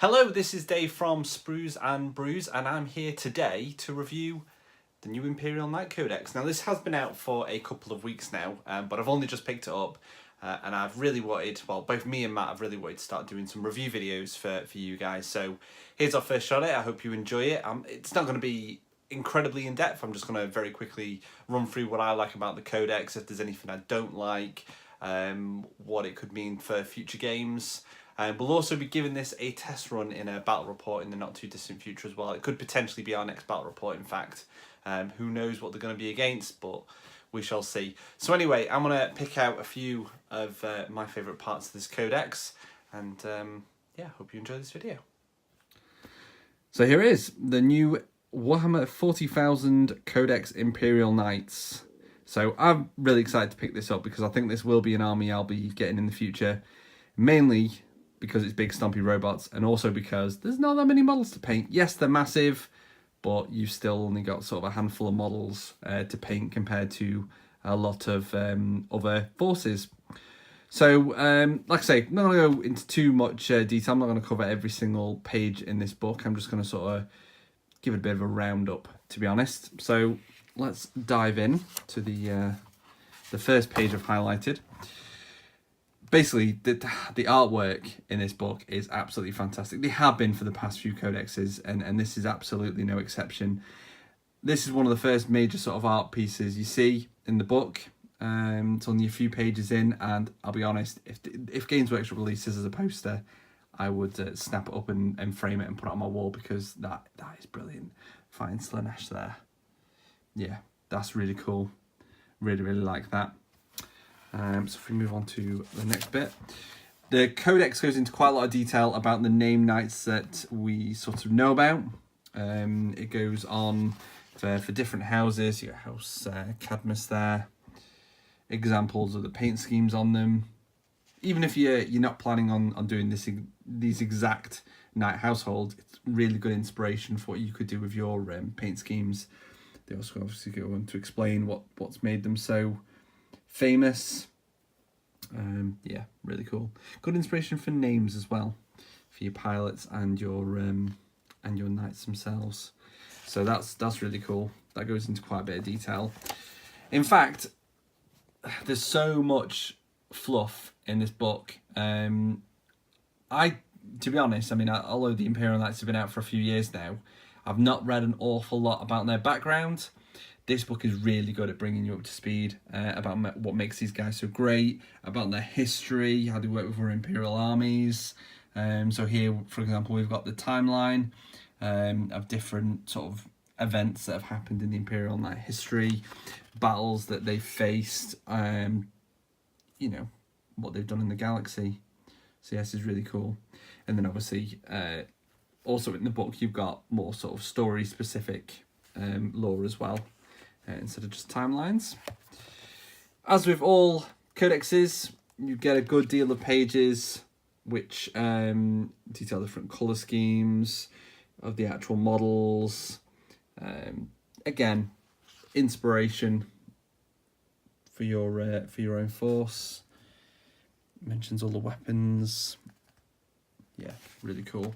Hello, this is Dave from Sprues and Brews, and I'm here today to review the new Imperial Knight Codex. Now, this has been out for a couple of weeks now, but I've only just picked it up, and I've really wanted, well, both me and Matt have really wanted to start doing some review videos for you guys. So here's our first shot at it. I hope you enjoy it. It's not going to be incredibly in-depth. I'm just going to very quickly run through what I like about the Codex, if there's anything I don't like, what it could mean for future games. We'll also be giving this a test run in a battle report in the not too distant future as well. It could potentially be our next battle report, in fact. Who knows what they're going to be against, but we shall see. So anyway, I'm going to pick out a few of my favourite parts of this codex, and yeah, hope you enjoy this video. So here is the new Warhammer 40,000 Codex Imperial Knights. So I'm really excited to pick this up because I think this will be an army I'll be getting in the future, mainly because it's big stompy robots, and also because there's not that many models to paint. Yes, they're massive, but you've still only got sort of a handful of models to paint compared to a lot of other forces. So, like I say, I'm not going to go into too much detail. I'm not going to cover every single page in this book. I'm just going to sort of give it a bit of a roundup, to be honest. So let's dive in to the first page I've highlighted. Basically, the artwork in this book is absolutely fantastic. They have been for the past few codexes, and this is absolutely no exception. This is one of the first major sort of art pieces you see in the book. It's only a few pages in, and I'll be honest, if Games Workshop releases as a poster, I would snap it up and frame it and put it on my wall, because that is brilliant. Fine Slanesh there. Yeah, that's really cool. Really, really like that. So if we move on to the next bit, the Codex goes into quite a lot of detail about the name knights that we sort of know about. It goes on for different houses. Your house Cadmus there. Examples of the paint schemes on them. Even if you're not planning on doing these exact knight household, it's really good inspiration for what you could do with your paint schemes. They also obviously go on to explain what's made them so famous. Yeah, really cool. Good inspiration for names as well, for your pilots and your knights themselves. So that's really cool. That goes into quite a bit of detail. In fact, there's so much fluff in this book. To be honest, I mean, although the Imperial Knights have been out for a few years now, I've not read an awful lot about their background. This book is really good at bringing you up to speed about what makes these guys so great, about their history, how they work with our Imperial armies. So here, for example, we've got the timeline of different sort of events that have happened in the Imperial Knight history, battles that they've faced, you know, what they've done in the galaxy. So yes, it's really cool. And then obviously, also in the book, you've got more sort of story-specific lore as well, instead of just timelines. As with all codexes, you get a good deal of pages which detail different colour schemes of the actual models. Again, inspiration for your own force. It mentions all the weapons. Yeah, really cool.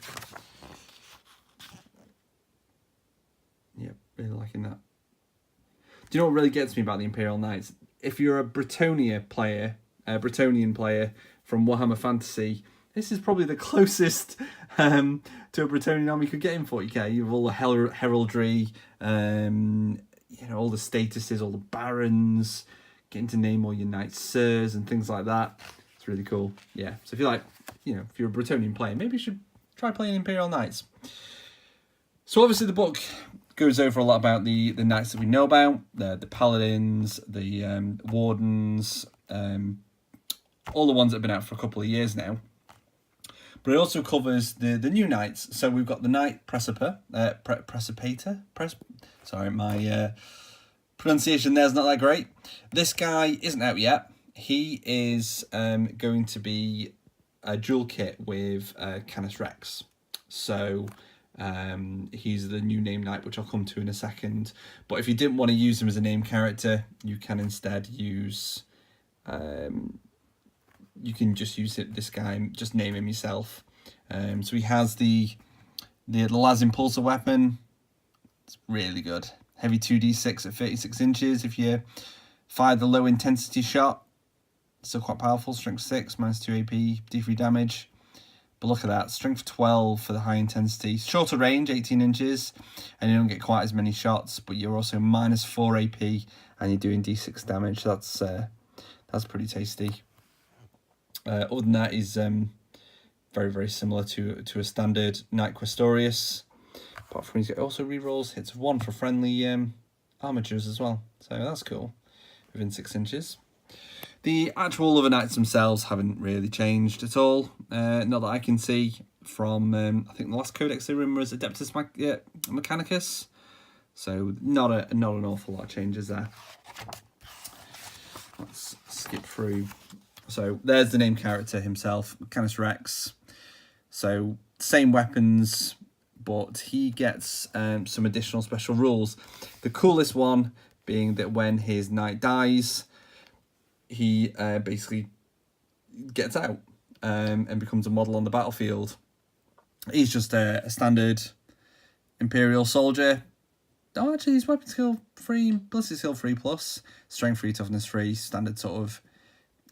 Yeah, really liking that. Do you know what really gets me about the Imperial Knights? If you're a Bretonnian player from Warhammer Fantasy, this is probably the closest to a Bretonnian army you could get in 40k. You have all the heraldry, you know, all the statuses, all the barons, getting to name all your knights sirs and things like that. It's really cool. Yeah. So if you like, you know, if you're a Bretonnian player, maybe you should try playing Imperial Knights. So obviously the book goes over a lot about the knights that we know about, the paladins, the wardens, all the ones that have been out for a couple of years now. But it also covers the new knights. So we've got the Knight Precipator. Sorry, my pronunciation there's not that great. This guy isn't out yet. He is going to be a dual kit with Canis Rex. So he's the new name knight, which I'll come to in a second. But if you didn't want to use him as a name character, you can instead use you can just use this guy, just name him yourself, So he has the las impulsor weapon. It's really good. Heavy 2d6 at 36 inches. If you fire the low intensity shot, still quite powerful. Strength 6, -2 AP, d3 damage. But look at that, strength 12 for the high intensity. Shorter range, 18 inches, and you don't get quite as many shots, but you're also -4 AP, and you're doing d6 damage. That's pretty tasty. Other than that, is very, very similar to a standard Knight Questorius. Apart from he's got also rerolls, hits 1 for friendly armatures as well. So that's cool, within 6 inches. The actual other knights themselves haven't really changed at all. Not that I can see from, I think the last codex they were in was Adeptus Mechanicus. So not an awful lot of changes there. Let's skip through. So there's the name character himself, Mechanus Rex. So same weapons, but he gets some additional special rules. The coolest one being that when his knight dies, he basically gets out and becomes a model on the battlefield. He's just a standard Imperial soldier. Oh, actually, he's weapon skill 3, ballistic skill 3+, strength 3, toughness 3, standard sort of.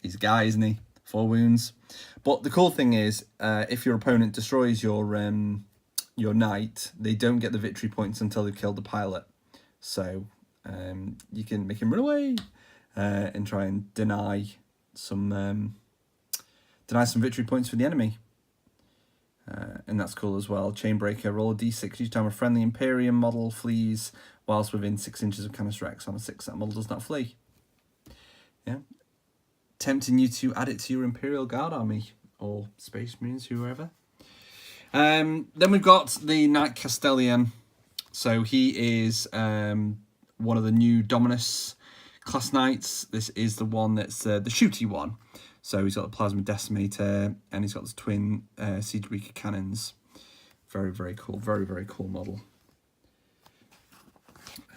He's a guy, isn't he? 4 wounds. But the cool thing is, if your opponent destroys your knight, they don't get the victory points until they've killed the pilot. So you can make him run away. And try and deny some victory points for the enemy. And that's cool as well. Chainbreaker, roll a d6 each time a friendly Imperium model flees whilst within 6 inches of Canis Rex. On a 6, that model does not flee. Yeah. Tempting you to add it to your Imperial Guard army or Space Marines, whoever. Then we've got the Knight Castellian. So he is one of the new Dominus class knights. This is the one that's the shooty one. So he's got the plasma decimator and he's got the twin siege breaker cannons. Very, very cool. Very, very cool model.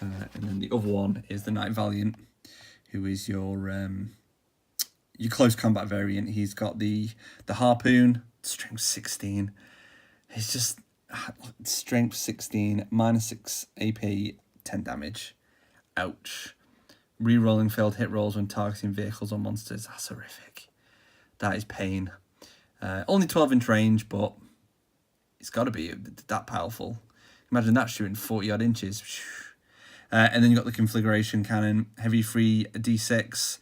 And then the other one is the Knight Valiant, who is your close combat variant. He's got the harpoon, strength 16. It's just strength 16, -6 AP, 10 damage. Ouch. Re-rolling failed hit rolls when targeting vehicles or monsters. That's horrific. That is pain. Only 12-inch range, but it's got to be that powerful. Imagine that shooting 40-odd inches. And then you've got the configuration cannon. Heavy 3d6.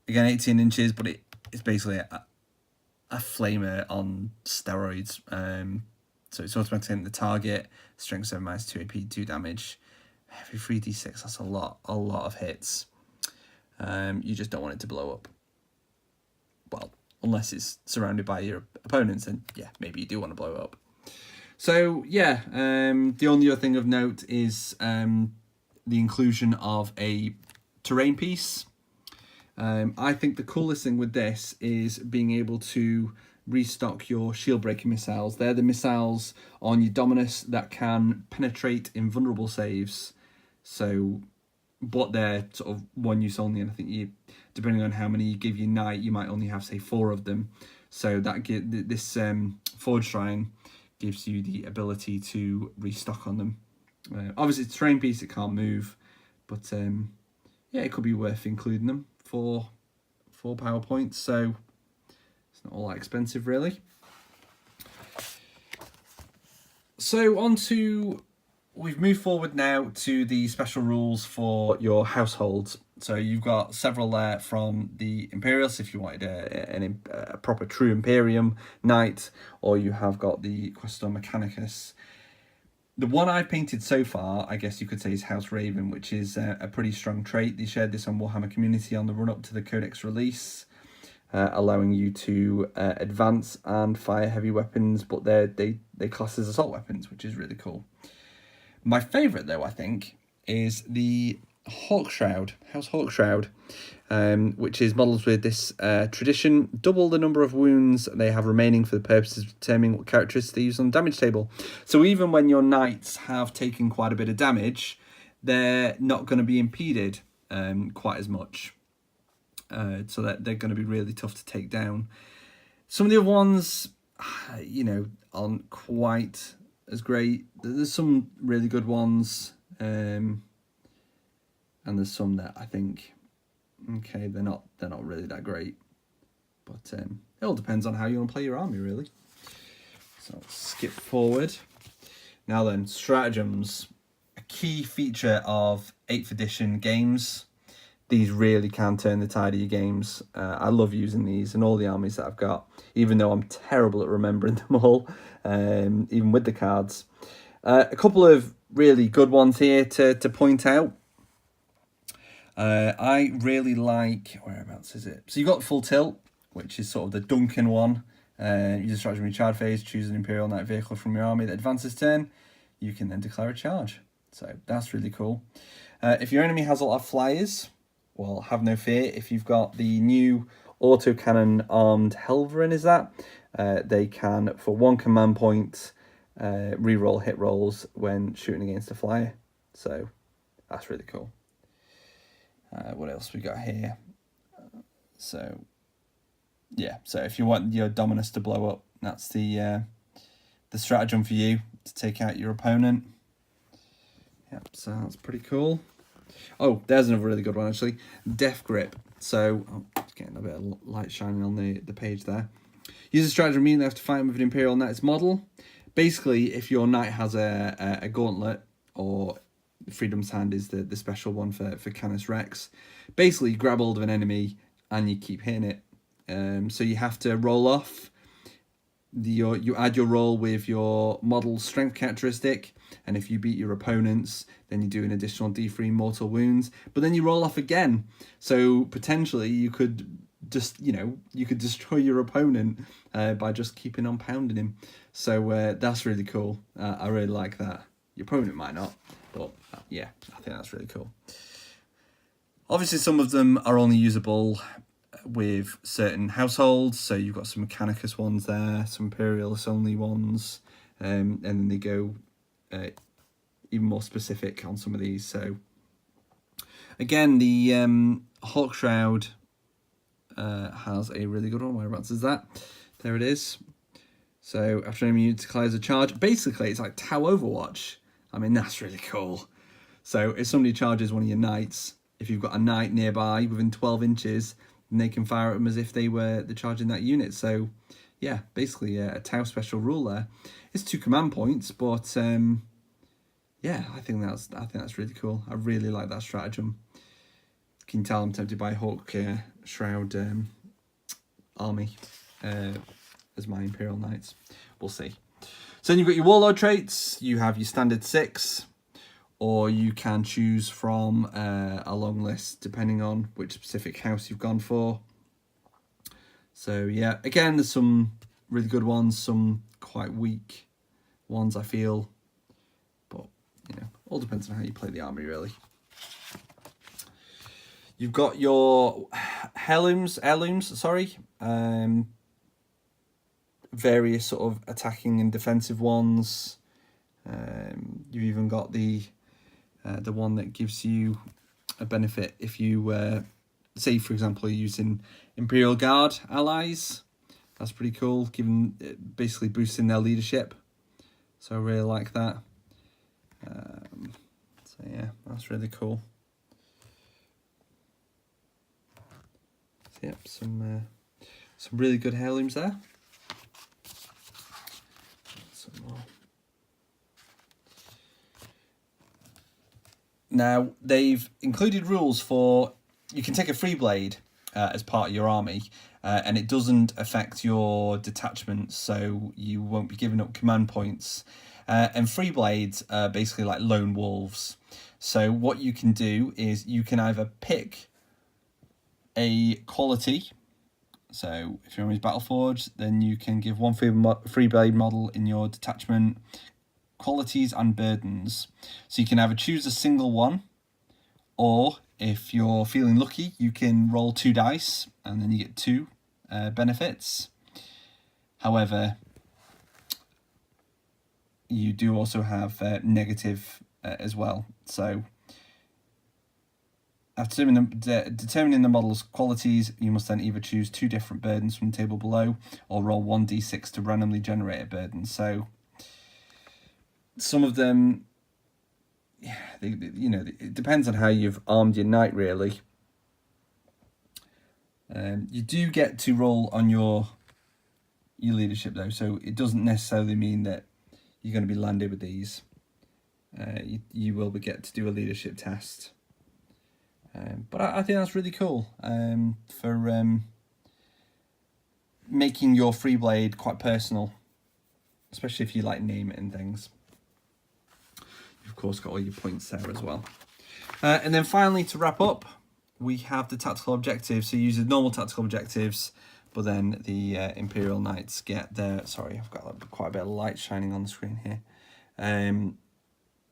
Again, 18 inches, but it's basically a flamer on steroids. So it's automatically hitting the target. Strength 7, -2 AP, 2 damage. Heavy 3d6, that's a lot of hits. You just don't want it to blow up. Well, unless it's surrounded by your opponents, and yeah, maybe you do want to blow it up. So yeah, the only other thing of note is the inclusion of a terrain piece. I think the coolest thing with this is being able to restock your shield breaker missiles. They're the missiles on your Dominus that can penetrate invulnerable saves. So, but they're sort of one use only, and I think you, depending on how many you give your knight, you might only have, say, 4 of them. So that this Forge Shrine gives you the ability to restock on them. Obviously, it's a terrain piece; it can't move, but yeah, it could be worth including them for 4 power points. So it's not all that expensive, really. So we've moved forward now to the special rules for your households. So you've got several there from the Imperials, if you wanted a proper true Imperium knight, or you have got the Questor Mechanicus. The one I've painted so far, I guess you could say, is House Raven, which is a pretty strong trait. They shared this on Warhammer Community on the run-up to the Codex release, allowing you to advance and fire heavy weapons, but they class as assault weapons, which is really cool. My favourite, though, I think, is the Hawkshroud, House Hawkshroud, which is models with this tradition. Double the number of wounds they have remaining for the purposes of determining what characteristics they use on the damage table. So even when your knights have taken quite a bit of damage, they're not going to be impeded quite as much. So that they're going to be really tough to take down. Some of the other ones, you know, aren't quite as great. There's some really good ones, and there's some that I think, okay, they're not really that great. But it all depends on how you want to play your army, really. So let's skip forward. Now then, stratagems. A key feature of 8th edition games. These really can turn the tide of your games. I love using these in all the armies that I've got, even though I'm terrible at remembering them all, even with the cards. A couple of really good ones here to point out. I really like, whereabouts is it? So you've got full tilt, which is sort of the Duncan one. Use a stratagem in charge phase, choose an Imperial Knight vehicle from your army that advances turn. You can then declare a charge. So that's really cool. If your enemy has a lot of flyers, well, have no fear. If you've got the new autocannon armed Helverin, is that? They can, for 1 command point, reroll hit rolls when shooting against a flyer. So that's really cool. What else we got here? So if you want your Dominus to blow up, that's the stratagem for you to take out your opponent. Yep, so that's pretty cool. Oh, there's another really good one actually. Death Grip. So it's getting a bit of light shining on the page there. Use a stratagem meaning they have to fight with an Imperial Knight's model. Basically, if your knight has a gauntlet, or Freedom's Hand is the special one for Canis Rex. Basically, you grab hold of an enemy and you keep hitting it. So you have to roll off. You add your roll with your model's strength characteristic, and if you beat your opponents, then you do an additional D3 mortal wounds. But then you roll off again, so potentially you could just you could destroy your opponent by just keeping on pounding him. So that's really cool. I really like that. Your opponent might not, but yeah, I think that's really cool. Obviously, some of them are only usable with certain households. So you've got some Mechanicus ones there, some Imperialist only ones, and then they go even more specific on some of these. So again, the Hawkshroud has a really good one. Whereabouts is that? There it is. So after an enemy declares a charge, basically it's like Tau Overwatch. I mean, that's really cool. So if somebody charges one of your knights, if you've got a knight nearby within 12 inches, then they can fire at them as if they were the charge in that unit. So yeah, basically a Tau special rule there. It's 2 command points, but yeah, I think that's really cool. I really like that stratagem. Can you tell I'm tempted by Hawk Shroud army as my Imperial Knights. We'll see. So then you've got your Warlord traits. You have your standard 6, or you can choose from a long list depending on which specific house you've gone for. So yeah, again, there's some really good ones, some quite weak ones I feel, but all depends on how you play the army really. You've got your heirlooms, various sort of attacking and defensive ones. You've even got the one that gives you a benefit if you say, for example, you're using Imperial Guard allies. That's pretty cool, basically boosting their leadership. So I really like that. So yeah, that's really cool. So yep, some really good heirlooms there. Some more. Now they've included rules for you can take a free blade as part of your army, and it doesn't affect your detachments, so you won't be giving up command points. And free blades are basically like lone wolves. So what you can do is you can either pick a quality. So if your army is Battleforged, then you can give one free blade model in your detachment qualities and burdens. So you can either choose a single one, or if you're feeling lucky, you can roll 2 dice and then you get 2 benefits. However, you do also have negative as well. So After determining the model's qualities, you must then either choose 2 different burdens from the table below, or roll 1d6 to randomly generate a burden. So some of them, yeah, it depends on how you've armed your knight, really. You do get to roll on your leadership though, so it doesn't necessarily mean that you're going to be landed with these. You will get to do a leadership test. But I think that's really cool for making your free blade quite personal, especially if you like name it and things. You've of course got all your points there as well. And then finally, to wrap up, we have the tactical objectives. So you use the normal tactical objectives, but then the Imperial Knights get their... Sorry, I've got quite a bit of light shining on the screen here.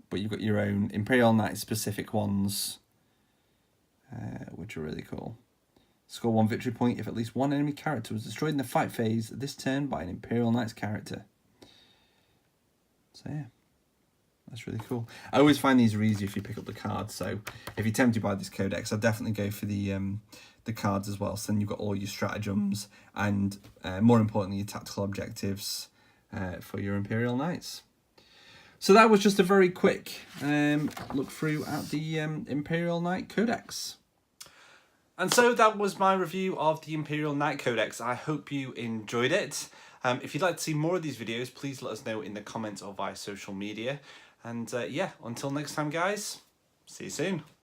But you've got your own Imperial Knight specific ones, which are really cool. Score 1 victory point if at least one enemy character was destroyed in the fight phase this turn by an Imperial Knight's character. So yeah, that's really cool. I always find these are easy if you pick up the cards. So if you're tempted by this codex, I'd definitely go for the cards as well. So then you've got all your stratagems and more importantly your tactical objectives for your Imperial Knights. So that was just a very quick look through at the Imperial Knight Codex. And so that was my review of the Imperial Knight Codex. I hope you enjoyed it. If you'd like to see more of these videos, please let us know in the comments or via social media. And yeah, until next time, guys, see you soon.